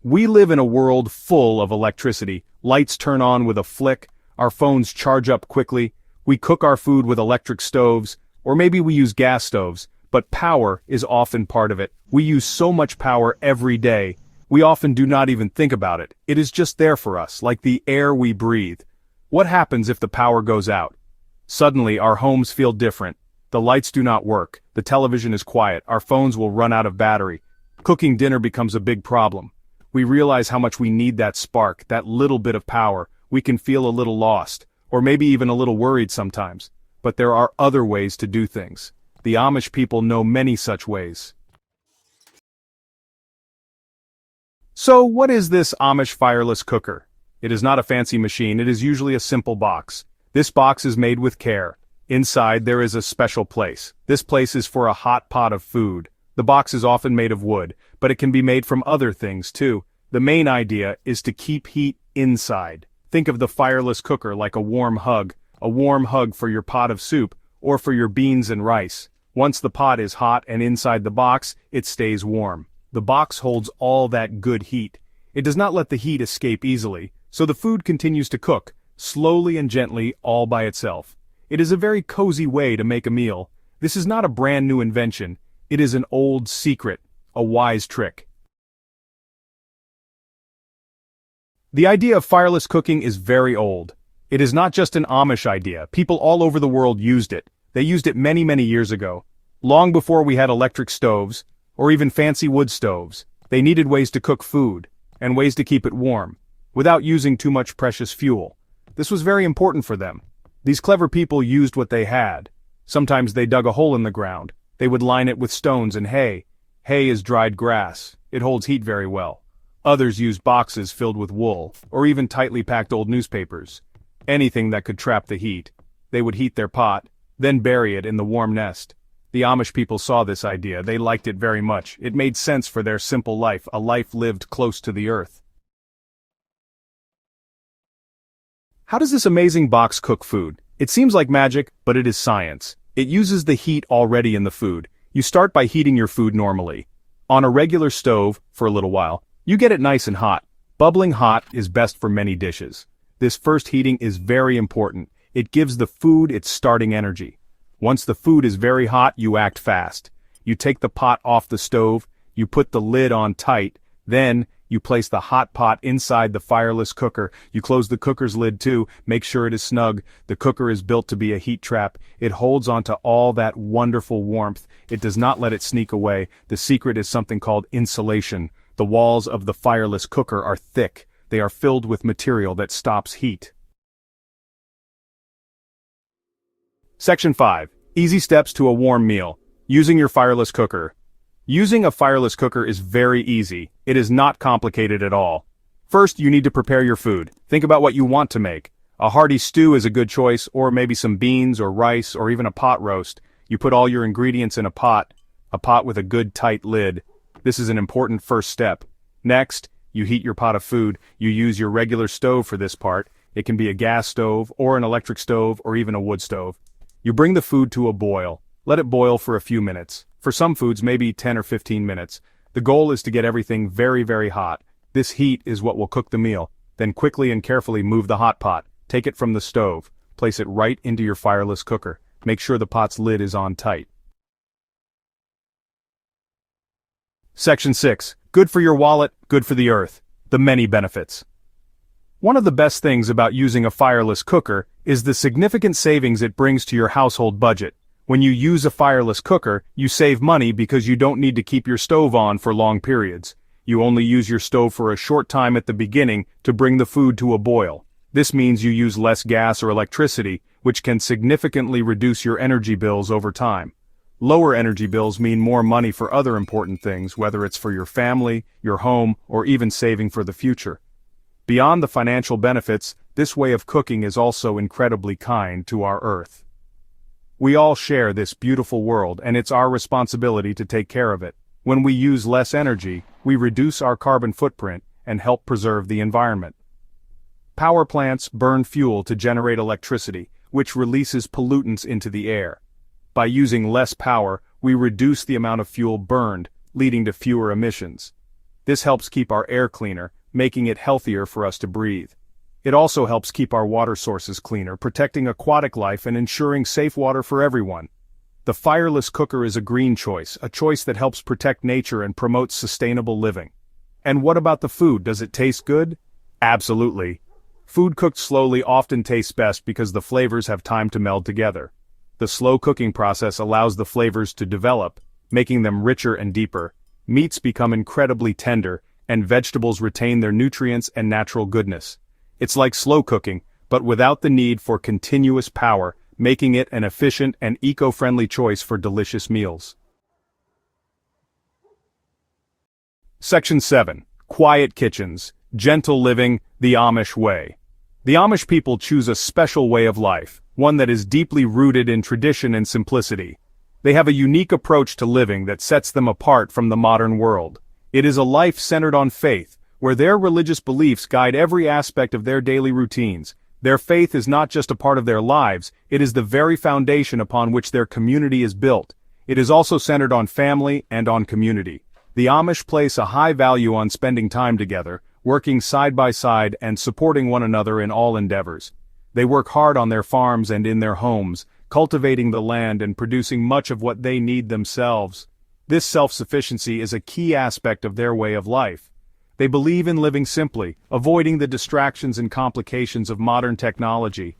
We live in a world full of electricity. Lights turn on with a flick, our phones charge up quickly, we cook our food with electric stoves, or maybe we use gas stoves, but power is often part of it. We use so much power every day, we often do not even think about it. It is just there for us, like the air we breathe. What happens if the power goes out? Suddenly, our homes feel different. The lights do not work, the television is quiet, our phones will run out of battery. Cooking dinner becomes a big problem. We realize how much we need that spark, that little bit of power. We can feel a little lost, or maybe even a little worried sometimes. But there are other ways to do things. The Amish people know many such ways. So what is this Amish Fireless cooker? It is not a fancy machine, it is usually a simple box. This box is made with care. Inside there is a special place. This place is for a hot pot of food. The box is often made of wood, but it can be made from other things too. The main idea is to keep heat inside. Think of the Fireless cooker like a warm hug for your pot of soup, or for your beans and rice. Once the pot is hot and inside the box, it stays warm. The box holds all that good heat. It does not let the heat escape easily, so the food continues to cook, slowly and gently, all by itself. It is a very cozy way to make a meal. This is not a brand new invention. It is an old secret, a wise trick. The idea of fireless cooking is very old. It is not just an Amish idea. People all over the world used it. They used it many, many years ago. Long before we had electric stoves, or even fancy wood stoves, they needed ways to cook food, and ways to keep it warm, without using too much precious fuel. This was very important for them. These clever people used what they had. Sometimes they dug a hole in the ground. They would line it with stones and hay. Hay is dried grass. It holds heat very well. Others used boxes filled with wool, or even tightly packed old newspapers. Anything that could trap the heat. They would heat their pot, then bury it in the warm nest. The Amish people saw this idea. They liked it very much. It made sense for their simple life, a life lived close to the earth. How does this amazing box cook food? It seems like magic, but it is science. It uses the heat already in the food. You start by heating your food normally. On a regular stove, for a little while, you get it nice and hot. Bubbling hot is best for many dishes. This first heating is very important. It gives the food its starting energy. Once the food is very hot, you act fast. You take the pot off the stove, you put the lid on tight, then you place the hot pot inside the fireless cooker. You close the cooker's lid too, make sure it is snug. The cooker is built to be a heat trap. It holds onto all that wonderful warmth. It does not let it sneak away. The secret is something called insulation. The walls of the fireless cooker are thick. They are filled with material that stops heat. Section 5. Easy steps to a warm meal. Using your fireless cooker. Using a fireless cooker is very easy. It is not complicated at all. First, you need to prepare your food. Think about what you want to make. A hearty stew is a good choice, or maybe some beans or rice or even a pot roast. You put all your ingredients in a pot with a good tight lid. This is an important first step. Next, you heat your pot of food. You use your regular stove for this part. It can be a gas stove, or an electric stove, or even a wood stove. You bring the food to a boil. Let it boil for a few minutes. For some foods, maybe 10 or 15 minutes. The goal is to get everything very, very hot. This heat is what will cook the meal. Then quickly and carefully move the hot pot. Take it from the stove. Place it right into your fireless cooker. Make sure the pot's lid is on tight. Section 6. Good for your wallet, good for the earth. The many benefits. One of the best things about using a fireless cooker is the significant savings it brings to your household budget. When you use a fireless cooker, you save money because you don't need to keep your stove on for long periods. You only use your stove for a short time at the beginning to bring the food to a boil. This means you use less gas or electricity, which can significantly reduce your energy bills over time. Lower energy bills mean more money for other important things, whether it's for your family, your home, or even saving for the future. Beyond the financial benefits, this way of cooking is also incredibly kind to our earth. We all share this beautiful world, and it's our responsibility to take care of it. When we use less energy, we reduce our carbon footprint and help preserve the environment. Power plants burn fuel to generate electricity, which releases pollutants into the air. By using less power, we reduce the amount of fuel burned, leading to fewer emissions. This helps keep our air cleaner, making it healthier for us to breathe. It also helps keep our water sources cleaner, protecting aquatic life and ensuring safe water for everyone. The Fireless cooker is a green choice, a choice that helps protect nature and promotes sustainable living. And what about the food? Does it taste good? Absolutely. Food cooked slowly often tastes best because the flavors have time to meld together. The slow cooking process allows the flavors to develop, making them richer and deeper. Meats become incredibly tender, and vegetables retain their nutrients and natural goodness. It's like slow cooking, but without the need for continuous power, making it an efficient and eco-friendly choice for delicious meals. Section 7. Quiet Kitchens, Gentle Living, the Amish Way. The Amish people choose a special way of life, one that is deeply rooted in tradition and simplicity. They have a unique approach to living that sets them apart from the modern world. It is a life centered on faith, where their religious beliefs guide every aspect of their daily routines. Their faith is not just a part of their lives, it is the very foundation upon which their community is built. It is also centered on family and on community. The Amish place a high value on spending time together, working side by side and supporting one another in all endeavors. They work hard on their farms and in their homes, cultivating the land and producing much of what they need themselves. This self-sufficiency is a key aspect of their way of life. They believe in living simply, avoiding the distractions and complications of modern technology.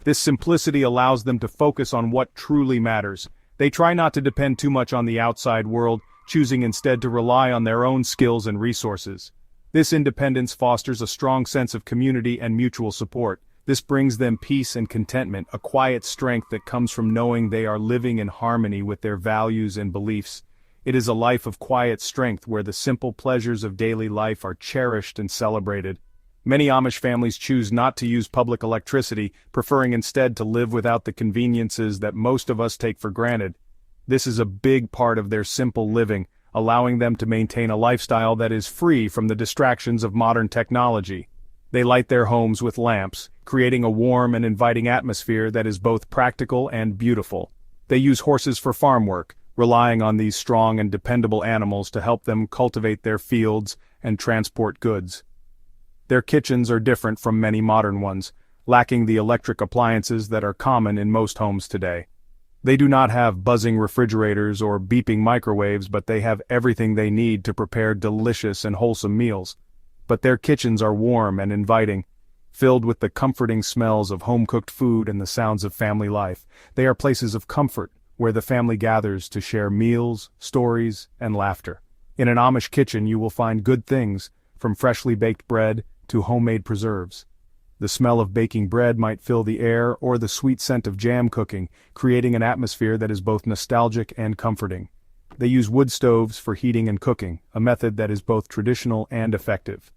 This simplicity allows them to focus on what truly matters. They try not to depend too much on the outside world, choosing instead to rely on their own skills and resources. This independence fosters a strong sense of community and mutual support. This brings them peace and contentment, a quiet strength that comes from knowing they are living in harmony with their values and beliefs. It is a life of quiet strength where the simple pleasures of daily life are cherished and celebrated. Many Amish families choose not to use public electricity, preferring instead to live without the conveniences that most of us take for granted. This is a big part of their simple living, allowing them to maintain a lifestyle that is free from the distractions of modern technology. They light their homes with lamps, creating a warm and inviting atmosphere that is both practical and beautiful. They use horses for farm work, relying on these strong and dependable animals to help them cultivate their fields and transport goods. Their kitchens are different from many modern ones, lacking the electric appliances that are common in most homes today. They do not have buzzing refrigerators or beeping microwaves, but they have everything they need to prepare delicious and wholesome meals. But their kitchens are warm and inviting, filled with the comforting smells of home-cooked food and the sounds of family life. They are places of comfort, where the family gathers to share meals, stories, and laughter. In an Amish kitchen you will find good things, from freshly baked bread to homemade preserves. The smell of baking bread might fill the air, or the sweet scent of jam cooking, creating an atmosphere that is both nostalgic and comforting. They use wood stoves for heating and cooking, a method that is both traditional and effective.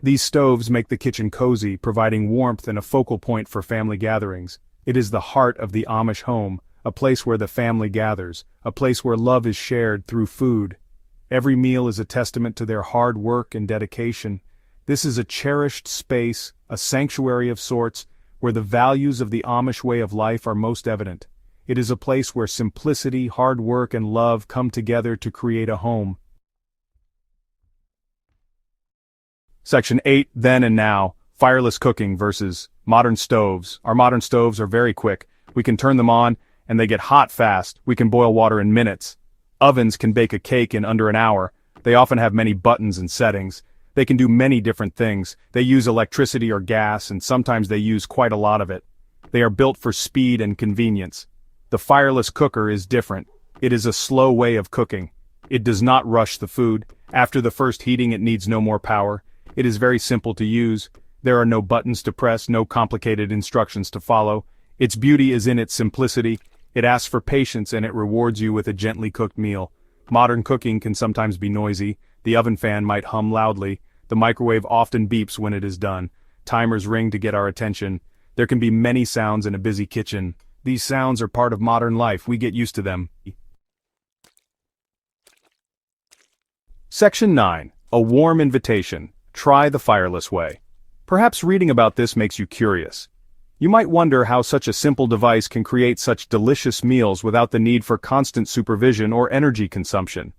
These stoves make the kitchen cozy, providing warmth and a focal point for family gatherings. It is the heart of the Amish home, a place where the family gathers, a place where love is shared through food. Every meal is a testament to their hard work and dedication. This is a cherished space, a sanctuary of sorts, where the values of the Amish way of life are most evident. It is a place where simplicity, hard work, and love come together to create a home. Section 8, Then and Now, Fireless Cooking versus Modern Stoves. Our modern stoves are very quick. We can turn them on, and they get hot fast. We can boil water in minutes. Ovens can bake a cake in under an hour. They often have many buttons and settings. They can do many different things. They use electricity or gas, and sometimes they use quite a lot of it. They are built for speed and convenience. The Fireless cooker is different. It is a slow way of cooking. It does not rush the food. After the first heating, it needs no more power. It is very simple to use. There are no buttons to press, no complicated instructions to follow. Its beauty is in its simplicity. It asks for patience, and it rewards you with a gently cooked meal. Modern cooking can sometimes be noisy. The oven fan might hum loudly. The microwave often beeps when it is done. Timers ring to get our attention. There can be many sounds in a busy kitchen. These sounds are part of modern life. We get used to them. Section 9. A Warm Invitation. Try the Fireless way. Perhaps reading about this makes you curious. You might wonder how such a simple device can create such delicious meals without the need for constant supervision or energy consumption.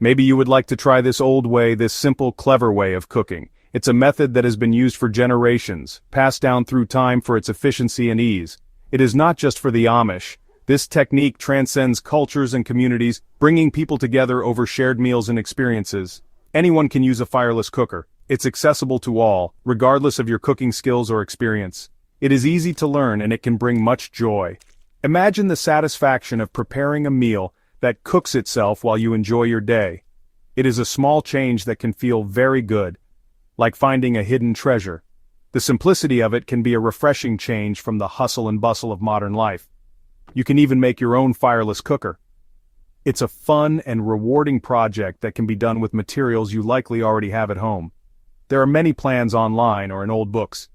Maybe you would like to try this old way, this simple, clever way of cooking. It's a method that has been used for generations, passed down through time for its efficiency and ease. It is not just for the Amish. This technique transcends cultures and communities, bringing people together over shared meals and experiences. Anyone can use a fireless cooker. It's accessible to all, regardless of your cooking skills or experience. It is easy to learn and it can bring much joy. Imagine the satisfaction of preparing a meal that cooks itself while you enjoy your day. It is a small change that can feel very good, like finding a hidden treasure. The simplicity of it can be a refreshing change from the hustle and bustle of modern life. You can even make your own fireless cooker. It's a fun and rewarding project that can be done with materials you likely already have at home. There are many plans online or in old books.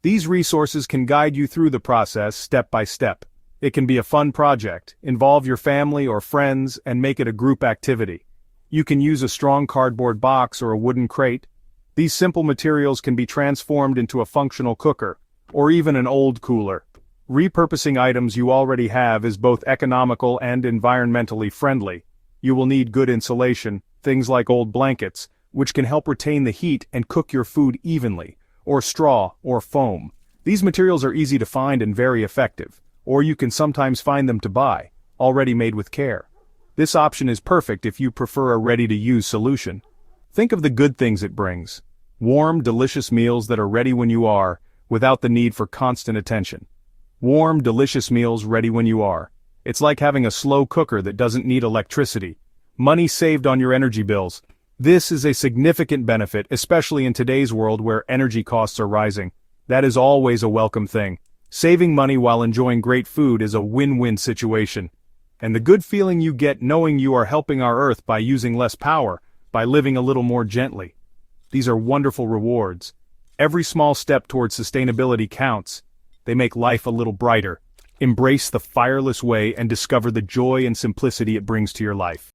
These resources can guide you through the process step by step. It can be a fun project, involve your family or friends, and make it a group activity. You can use a strong cardboard box or a wooden crate. These simple materials can be transformed into a functional cooker, or even an old cooler. Repurposing items you already have is both economical and environmentally friendly. You will need good insulation, things like old blankets, which can help retain the heat and cook your food evenly, or straw or foam. These materials are easy to find and very effective, or you can sometimes find them to buy, already made with care. This option is perfect if you prefer a ready-to-use solution. Think of the good things it brings. Warm, delicious meals that are ready when you are, without the need for constant attention. Warm, delicious meals ready when you are. It's like having a slow cooker that doesn't need electricity. Money saved on your energy bills. This is a significant benefit, especially in today's world where energy costs are rising. That is always a welcome thing. Saving money while enjoying great food is a win-win situation. And the good feeling you get knowing you are helping our Earth by using less power, by living a little more gently. These are wonderful rewards. Every small step towards sustainability counts. They make life a little brighter. Embrace the fireless way and discover the joy and simplicity it brings to your life.